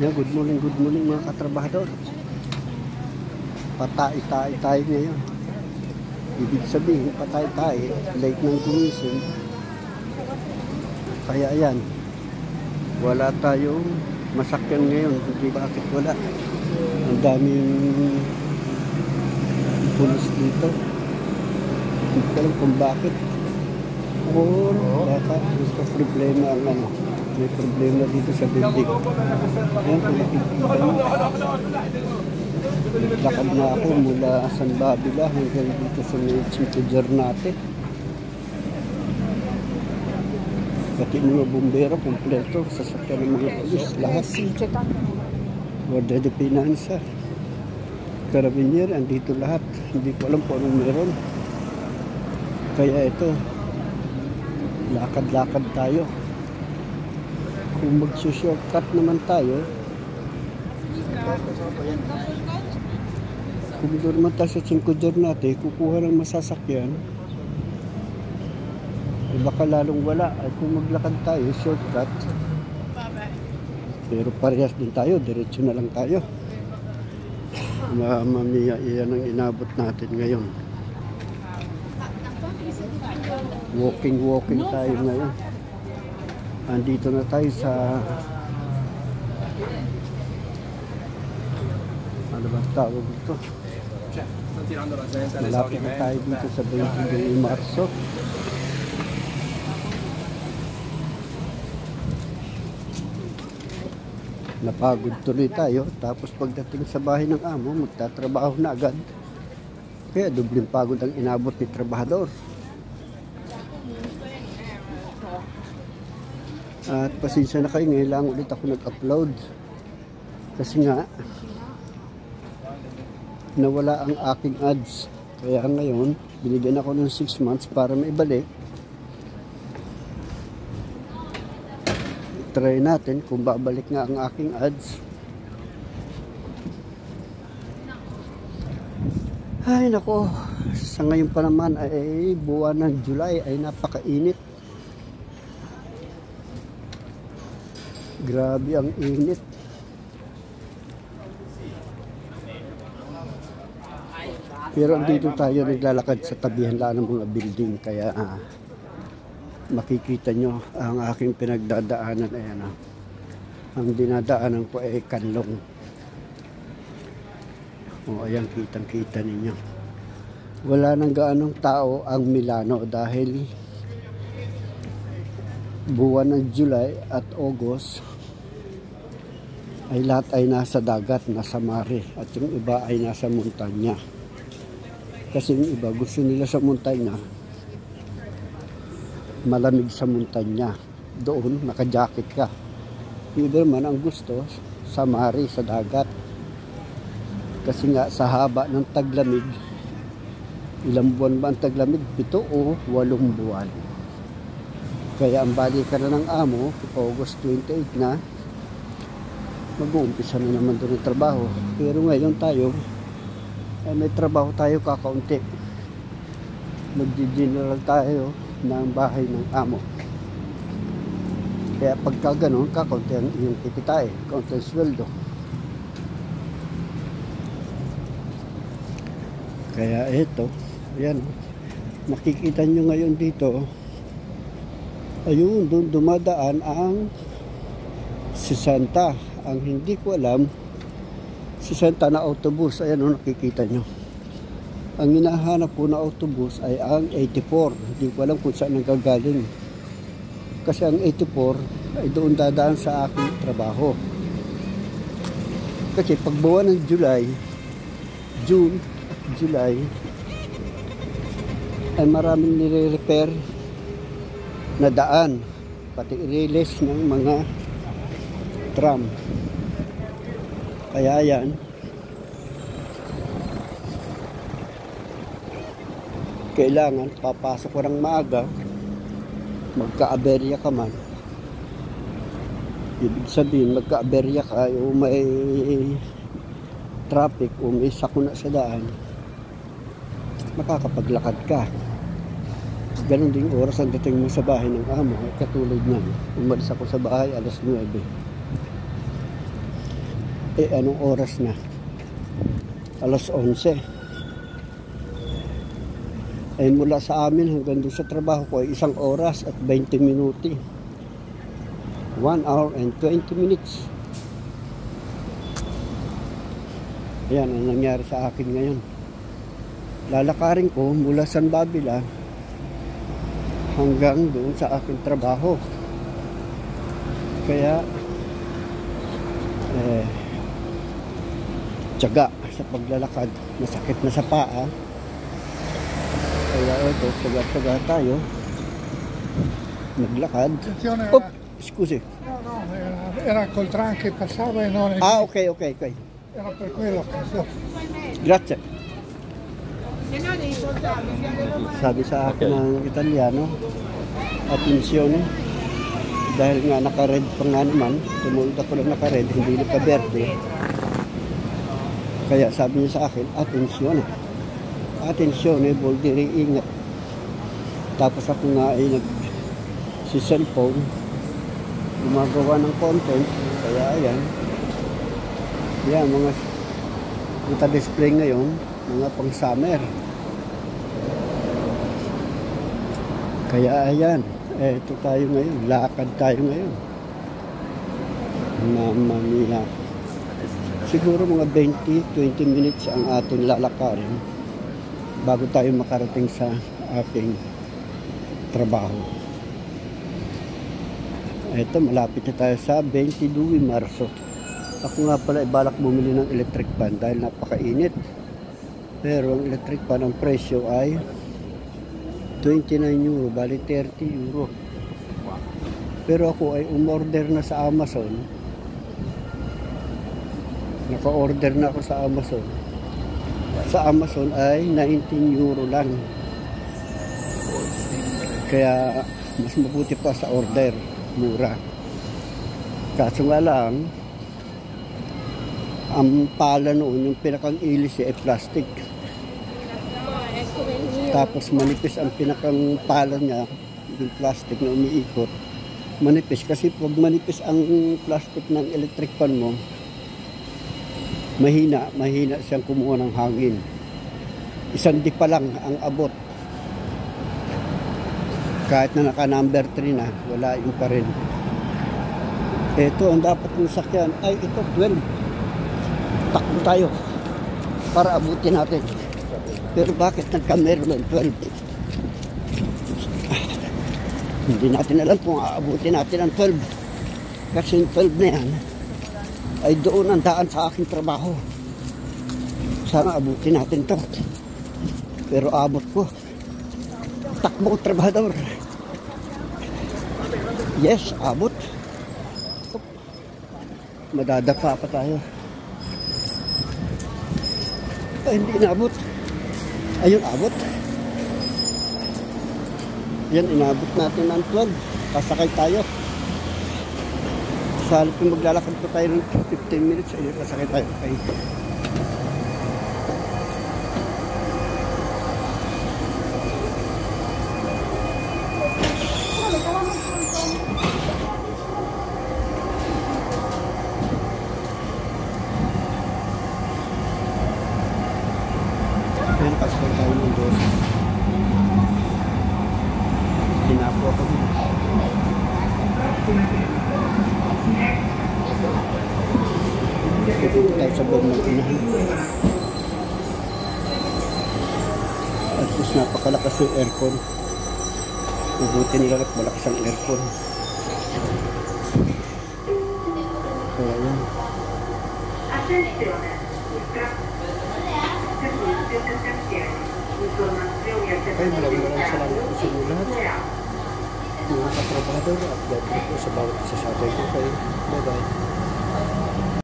Yeah, good morning mga katrabahador. Patay-tay tayo ngayon. Ibig sabihin, patay-tay, late ng gumising. Kaya ayan, wala tayong masakyan ngayon. Hindi bakit wala. Ang daming pulis dito. Hindi ko alam kung bakit. Or baka gusto problema ang ano. May problema dito sa building. Ayan, kung nakikita nyo. Naglakad na ako mula San Babila hanggang dito sa Cinco Giornate. Pati mga bumbero, kompleto, sasakyan ng mga polis, lahat. Guardia de Finanza, Carabinieri, andito lahat. Hindi ko alam kung anong meron. Kaya ito, lakad-lakad tayo. Kung magsushortcut naman tayo, kung doon naman tayo sa Cinco Giornate, kukuha ng masasakyan, eh baka lalong wala. Ay kung maglakad tayo, shortcut, pero parehas din tayo, diretso na lang tayo. Mamaya iyan ang inabot natin ngayon. Walking tayo ngayon. Andito na tayo sa ano ba tawag dito? Malapit na tayo dito sa 22 de Marso. Napagod tuloy tayo. Tapos pagdating sa bahay ng amo, magtatrabaho na agad. Kaya dubling pagod ang inabot ni trabahador. At pasensya na kayo, ngayon lang ulit ako nag-upload. Kasi nga, nawala ang aking ads. Kaya ngayon, binigyan ako ng 6 months para maibalik. Try natin kung babalik nga ang aking ads. Ay nako, sa ngayon pa naman ay buwan ng July ay napakainit. Grabe ang init. Pero andito tayo naglalakad sa tabihan lang ng mga building. Kaya makikita nyo ang aking pinagdadaanan. Ayan, ang dinadaanan ko ay kanlong. O ayan, kitang kita ninyo. Wala nang gaanong tao ang Milano dahil buwan ng July at August ay lahat ay nasa dagat, nasa mare, at yung iba ay nasa montanya. Kasi yung iba gusto nila sa montanya, malamig sa montanya, doon naka-jacket ka. Yung iba naman ang gusto sa mare, sa dagat, kasi nga sa haba ng taglamig. Ilang buwan ba ang taglamig? 7 o 8 buwan. Kaya ang balikan na ng amo, August 28 na, mag-uumpisa na naman doon yung trabaho. Pero ngayon tayo, ay may trabaho tayo kakaunti. Mag-general tayo ng bahay ng amo. Kaya pagka ganun, kakaunti ang iyong kikitain, kaunti ang sweldo. Kaya ito, ayan, makikita nyo ngayon dito, ayun, doon dumadaan ang 60. Ang hindi ko alam, 60 na autobus. Ayan o, nakikita nyo. Ang hinahanap ko na autobus ay ang 84. Hindi ko alam kung saan nagagaling. Kasi ang 84 ay doon dadaan sa aking trabaho. Kasi pag buwan ng July, June, July, ay maraming nire-repair na daan, pati i-release ng mga tram. Kaya yan, kailangan papasok ko ng maaga, magka-aberya ka man. Ibig sabihin, magka-aberya ka o may traffic o may sakuna sa daan, makakapaglakad ka. Ganon din oras ang dating mo sa bahay ng amo. Katulad na, umalis ako sa bahay alas 9. anong oras na? Alas 11. Mula sa amin hanggang doon sa trabaho ko ay 1 oras at 20 minuti. 1 hour and 20 minutes. Ayan ang nangyari sa akin ngayon. Lalakarin ko mula San Babila hanggang doon sa aking trabaho. Kaya tiyaga sa paglalakad. Masakit na sa paa. Kaya ito, tiyaga-tiyaga tayo maglakad. Oh, scusi. No, era col tram che passava e non... Ok. Era per quello che... Grazie. Sabi sa akin ng Italiano, atensyon, dahil nga naka-red pa nga naman, tumulit ako lang naka-red, hindi naka-verde. Kaya sabi niya sa akin, atensyon, vuol dire ingat. Tapos ako nga ay si cellphone, gumagawa ng content, kaya ayan, mga naka-display ngayon, mga pang summer. Kaya ayan, ito tayo ngayon, lakad tayo ngayon. Mamma mia. Siguro mga 20 minutes ang ating lalakarin bago tayo makarating sa aking trabaho. Ito, malapit na tayo sa 22 Marso. Ako nga pala ibalak bumili ng electric fan dahil napakainit. Pero ang electric fan, ang presyo ay 29 euro, bali 30 euro. Pero ako ay umorder na sa Amazon. Naka-order na ako sa Amazon. Sa Amazon ay 19 euro lang. Kaya mas mabuti pa sa order, mura. Kaso nga lang, ang pala noon, yung pinakang ilis ay plastic. Tapos manipis ang pinakang pala niya, yung plastic na umiikot. Manipis kasi pag manipis ang plastic ng electric fan mo, mahina siyang kumuha ng hangin. Isang di pa lang ang abot. Kahit na naka number 3 na, wala yung pa rin. Ito ang dapat kong sakyan ay ito 12. Takbo tayo para abutin natin. Pero bakit nagka-Merlin 12? Hindi natin alam kung aabutin natin ang 12. Kasi yung 12 na yan ay doon ang daan sa aking trabaho. Sana abutin natin to. Pero abot ko. Takbo trabahador. Yes, abot. Madadapa pa tayo. Ay, hindi inabot. Ayun, abot. Yan, inabot natin ng 12. Pasakay tayo. Sa halip yung maglalakad po tayo ng 15 minutes. Ayun, pasakay tayo. Okay. Ayun, pasakay tayo ng 12. Hinapo ako. Pupunta tayo sa buong ng unahan. At mas napakalakas yung aircon. Mabuti nila at malakas ang aircon. Kaya yan. Ay, maraming salamat po sa inyo lahat. Mga katrabador at God bless po sa bawat isa sa atin. Okay, bye bye.